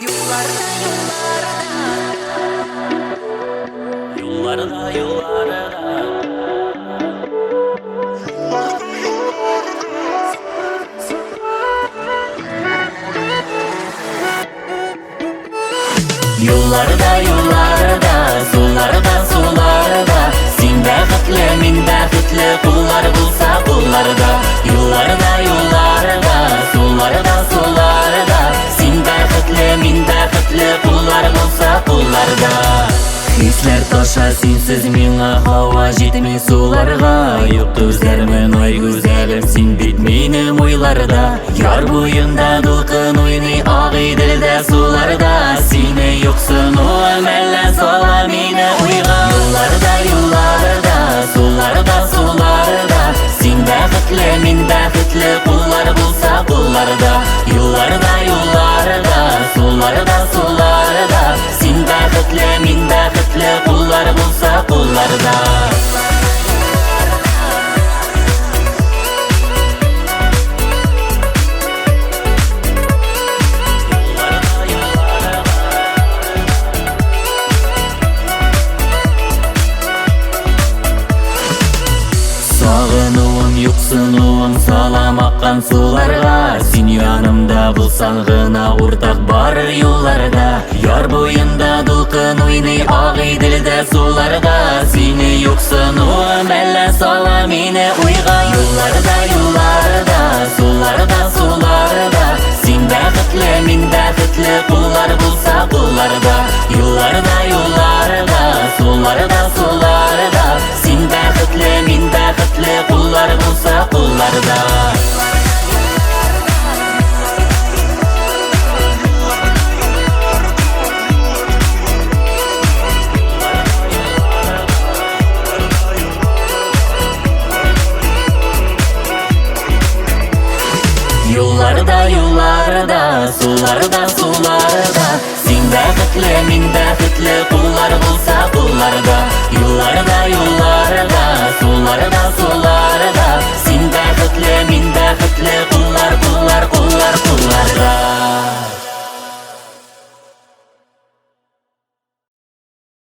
Yollarda yollarda sularda Sen bäxtli, men bäxtli Qullar bulsa qullarda Yollarda sularda Sen bäxtli, men bäxtli Qullar bulsa qullarda Hisler taşa sensiz mena hava jetmey sularga Yok gözlerimin ay güzelim sen bit menim oylarda Yar boyunda dulqın oynay ağay dilde sularda Seni yoksun o emelle sala meni oyga Yollarda sularda Sen bäxtli, men bäxtli Qullar bulsa qullarda Yollarda sularda Sen bäxtli, men bäxtli Qullar bulsa qullarda Sağınıwım, yoksunuwum salam akkan sularga Sen yanımda bulsan gına ortak bar yollarda Yar boyunda dulqın oynay ağay dilde sularga Seni yoksunuwum elle sala meni oyga Yollarda sularda Sen bäxtli, men bäxtli Qullar bulsa qullarda Yollarda sularda Sen bäxtli, men bäxtli Qullar bulsa qullarda Yollarda sularda